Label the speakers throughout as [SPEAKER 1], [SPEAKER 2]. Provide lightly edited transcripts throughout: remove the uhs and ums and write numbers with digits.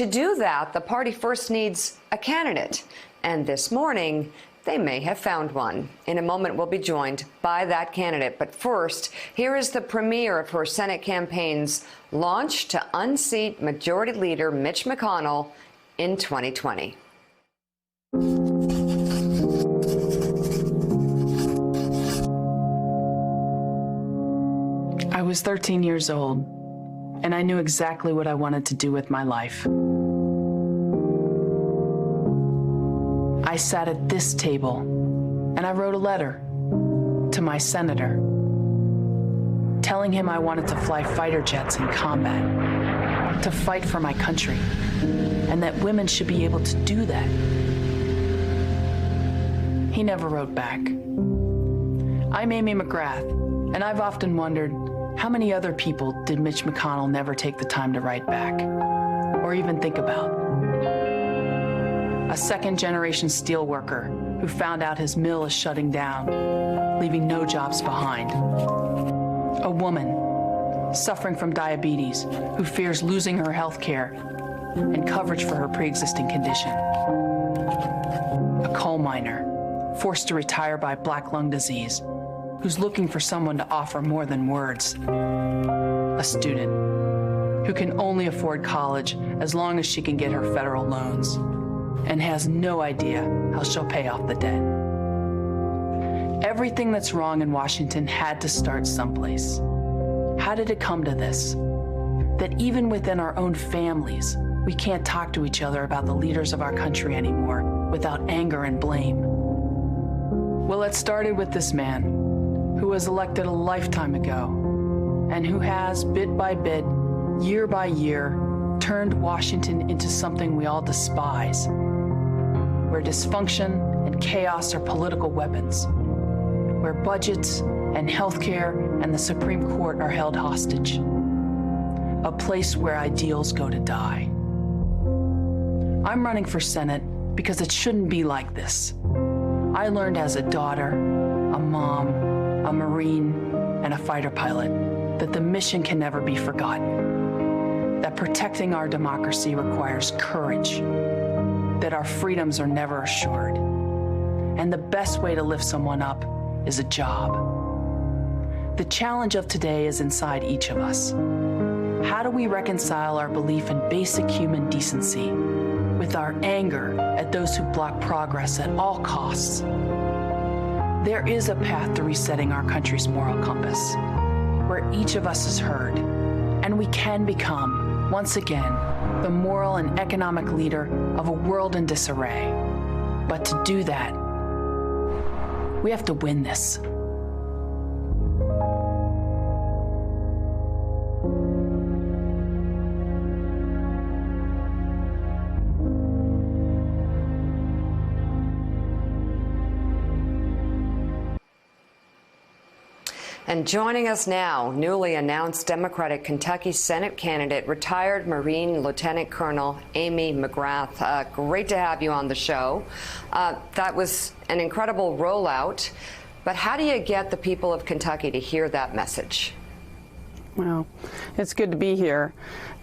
[SPEAKER 1] to do that, the party first needs a candidate. And this morning, they may have found one. In a moment, we'll be joined by that candidate. But first, here is the premiere of her Senate campaign's launch to unseat Majority Leader Mitch McConnell in 2020.
[SPEAKER 2] I was 13 years old, and I knew exactly what I wanted to do with my life. I sat at this table, and I wrote a letter to my senator, telling him I wanted to fly fighter jets in combat, to fight for my country, and that women should be able to do that. He never wrote back. I'm Amy McGrath, and I've often wondered, how many other people did Mitch McConnell never take the time to write back, or even think about? A second-generation steelworker who found out his mill is shutting down, leaving no jobs behind. A woman suffering from diabetes who fears losing her health care and coverage for her pre-existing condition. A coal miner forced to retire by black lung disease who's looking for someone to offer more than words. A student who can only afford college as long as she can get her federal loans and has no idea how she'll pay off the debt. Everything that's wrong in Washington had to start someplace. How did it come to this? That even within our own families, we can't talk to each other about the leaders of our country anymore without anger and blame. Well, it started with this man who was elected a lifetime ago and who has, bit by bit, year by year, turned Washington into something we all despise, where dysfunction and chaos are political weapons, where budgets and healthcare and the Supreme Court are held hostage, a place where ideals go to die. I'm running for Senate because it shouldn't be like this. I learned as a daughter, a mom, a Marine, and a fighter pilot that the mission can never be forgotten, that protecting our democracy requires courage, that our freedoms are never assured, and the best way to lift someone up is a job. The challenge of today is inside each of us. How do we reconcile our belief in basic human decency with our anger at those who block progress at all costs? There is a path to resetting our country's moral compass, where each of us is heard, and we can become, once again, the moral and economic leader of a world in disarray. But to do that, we have to win this.
[SPEAKER 1] And joining us now, newly announced Democratic Kentucky Senate candidate, retired Marine Lieutenant Colonel Amy McGrath. Great to have you on the show. That was an incredible rollout, but how do you get the people of Kentucky to hear that message?
[SPEAKER 3] Well, it's good to be here.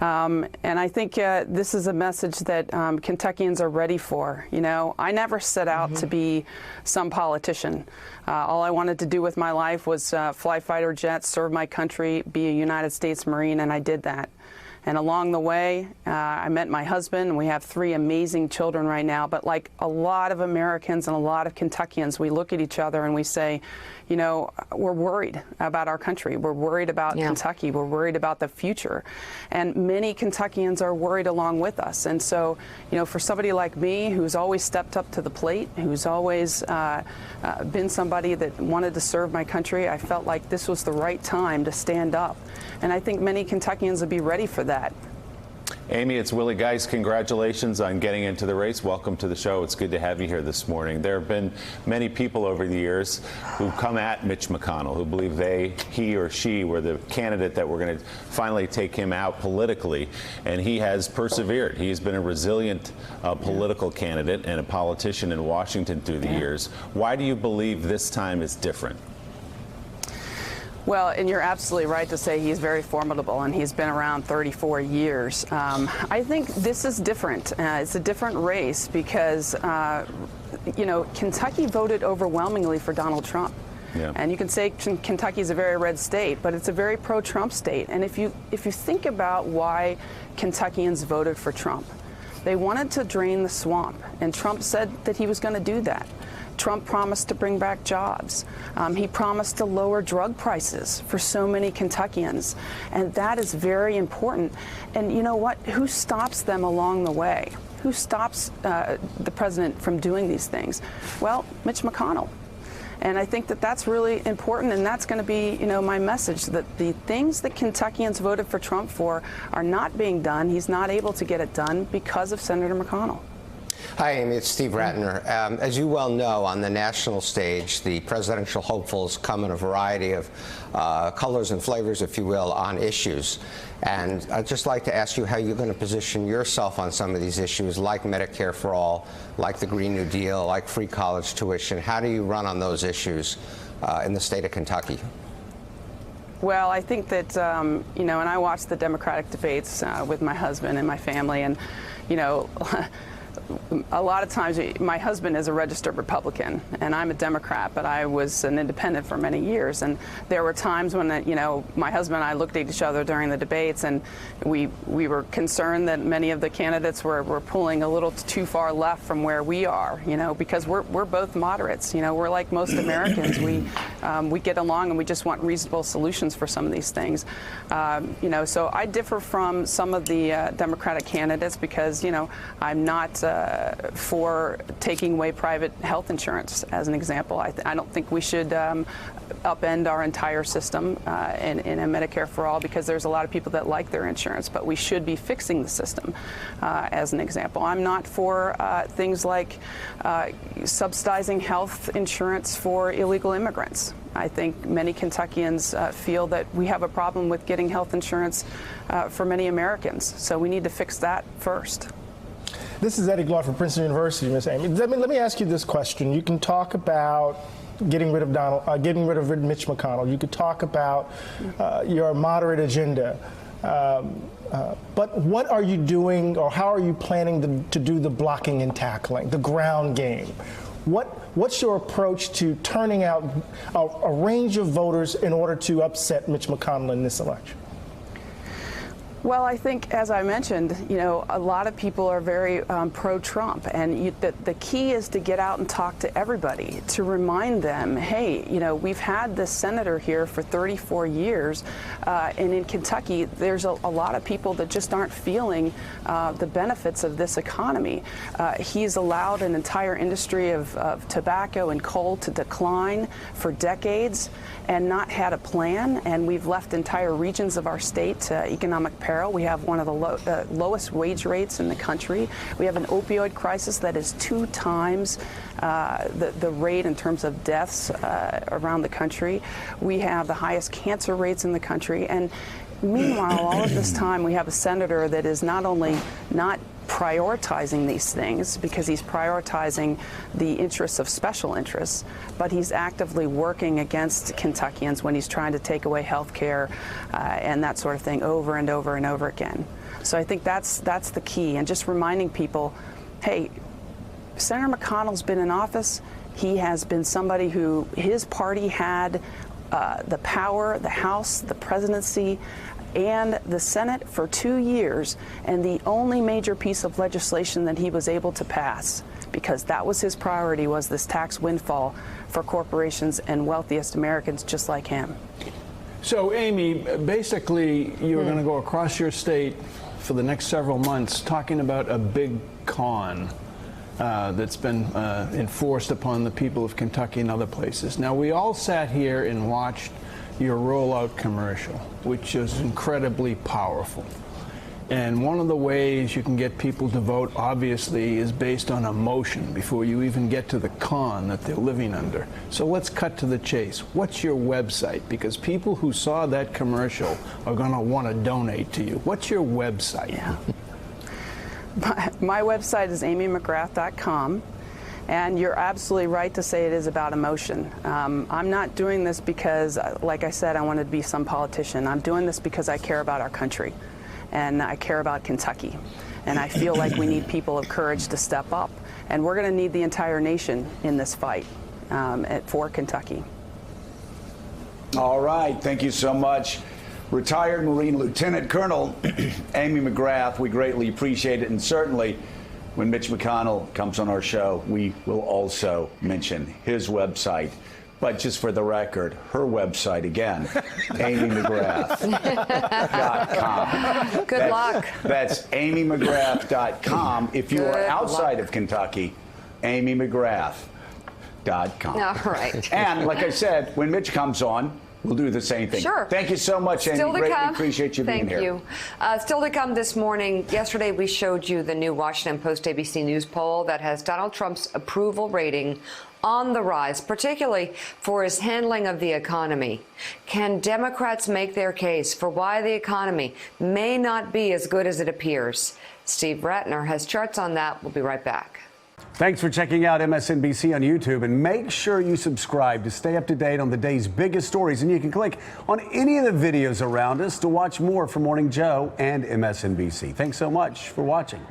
[SPEAKER 3] And I think this is a message that Kentuckians are ready for. You know, I never set out to be some politician. All I wanted to do with my life was fly fighter jets, serve my country, be a United States Marine, and I did that. And along the way, I met my husband, and we have 3 amazing children right now. But like a lot of Americans and a lot of Kentuckians, we look at each other and we say, you know, we're worried about our country. We're worried about Kentucky. We're worried about the future. And many Kentuckians are worried along with us. And so, you know, for somebody like me who's always stepped up to the plate, who's always been somebody that wanted to serve my country, I felt like this was the right time to stand up. And I think many Kentuckians would be ready for that.
[SPEAKER 4] Amy, it's Willie Geist. Congratulations on getting into the race. Welcome to the show. It's good to have you here this morning. There have been many people over the years who've come at Mitch McConnell, who believe he or she were the candidate that were going to finally take him out politically, and he has persevered. He's been a resilient political candidate and a politician in Washington through the years. Why do you believe this time is different?
[SPEAKER 3] Well, and you're absolutely right to say he's very formidable, and he's been around 34 years. I think this is different. It's a different race because, you know, Kentucky voted overwhelmingly for Donald Trump.
[SPEAKER 4] Yeah.
[SPEAKER 3] And you can say Kentucky is a very red state, but it's a very pro-Trump state. And if you think about why Kentuckians voted for Trump, they wanted to drain the swamp, and Trump said that he was going to do that. Trump promised to bring back jobs. He promised to lower drug prices for so many Kentuckians, and that is very important. And you know what? Who stops them along the way? Who stops the president from doing these things? Well, Mitch McConnell. And I think that that's really important, and that's going to be, you know, my message, that the things that Kentuckians voted for Trump for are not being done. He's not able to get it done because of Senator McConnell.
[SPEAKER 5] Hi, Amy. It's Steve Ratner. As you well know, on the national stage, the presidential hopefuls come in a variety of colors and flavors, if you will, on issues. And I'd just like to ask you how you're going to position yourself on some of these issues, like Medicare for All, like the Green New Deal, like free college tuition. How do you run on those issues in the state of Kentucky?
[SPEAKER 3] Well, I think that, you know, and I watch the Democratic debates with my husband and my family, and, you know, a lot of times, my husband is a registered Republican, and I'm a Democrat, but I was an independent for many years. And there were times when, you know, my husband and I looked at each other during the debates, and we were concerned that many of the candidates were pulling a little too far left from where we are, you know, because we're both moderates. You know, we're like most Americans. We get along, and we just want reasonable solutions for some of these things. You know, so I differ from some of the Democratic candidates because, you know, I'm not for taking away private health insurance, as an example. I don't think we should upend our entire system in a Medicare for All, because there's a lot of people that like their insurance, but we should be fixing the system, as an example. I'm not for things like subsidizing health insurance for illegal immigrants. I think many Kentuckians feel that we have a problem with getting health insurance for many Americans, so we need to fix that first.
[SPEAKER 6] This is Eddie Glaude from Princeton University, Ms. Amy. Let me ask you this question. You can talk about getting rid of Mitch McConnell. You could talk about your moderate agenda. But what are you doing, or how are you planning to do the blocking and tackling, the ground game? What's your approach to turning out a range of voters in order to upset Mitch McConnell in this election?
[SPEAKER 3] Well, I think, as I mentioned, you know, a lot of people are very pro-Trump, and the key is to get out and talk to everybody, to remind them, hey, you know, we've had this senator here for 34 years, and in Kentucky, there's a lot of people that just aren't feeling the benefits of this economy. He's allowed an entire industry of tobacco and coal to decline for decades and not had a plan, and we've left entire regions of our state to economic peril. We have one of the lowest wage rates in the country. We have an opioid crisis that is 2 times the rate in terms of deaths around the country. We have the highest cancer rates in the country. And meanwhile, all of this time, we have a senator that is not only not prioritizing these things, because he's prioritizing the interests of special interests, but he's actively working against Kentuckians when he's trying to take away health care and that sort of thing over and over and over again. So I think that's the key, and just reminding people, hey, Senator McConnell's been in office. He has been somebody who his party had the power, the House, the presidency, and the Senate for 2 years, and the only major piece of legislation that he was able to pass, because that was his priority, was this tax windfall for corporations and wealthiest Americans just like him.
[SPEAKER 7] So, Amy, basically, you're going to go across your state for the next several months talking about a big con that's been enforced upon the people of Kentucky and other places. Now, we all sat here and watched your rollout commercial, which is incredibly powerful. And one of the ways you can get people to vote, obviously, is based on emotion before you even get to the con that they're living under. So let's cut to the chase. What's your website? Because people who saw that commercial are going to want to donate to you. What's your website?
[SPEAKER 3] Yeah. My website is amymcgrath.com. And you're absolutely right to say it is about emotion. I'm not doing this because, like I said, I wanted to be some politician. I'm doing this because I care about our country, and I care about Kentucky. And I feel like we need people of courage to step up. And we're going to need the entire nation in this fight for Kentucky.
[SPEAKER 8] All right. Thank you so much. Retired Marine Lieutenant Colonel Amy McGrath, we greatly appreciate it. And certainly, when Mitch McConnell comes on our show, we will also mention his website. But just for the record, her website again, amymcgrath.com.
[SPEAKER 1] Good luck.
[SPEAKER 8] That's amymcgrath.com. If you are outside of Kentucky, amymcgrath.com.
[SPEAKER 1] All right.
[SPEAKER 8] And like I said, when Mitch comes on, we'll do the same thing.
[SPEAKER 1] Sure.
[SPEAKER 8] Thank you so much, Amy.
[SPEAKER 1] Still to
[SPEAKER 8] Greatly
[SPEAKER 1] come.
[SPEAKER 8] appreciate you being here.
[SPEAKER 1] Thank you. Still to come this morning. Yesterday, we showed you the new Washington Post ABC News poll that has Donald Trump's approval rating on the rise, particularly for his handling of the economy. Can Democrats make their case for why the economy may not be as good as it appears? Steve Ratner has charts on that. We'll be right back.
[SPEAKER 9] Thanks for checking out MSNBC on YouTube, and make sure you subscribe to stay up to date on the day's biggest stories. And you can click on any of the videos around us to watch more from Morning Joe and MSNBC. Thanks so much for watching.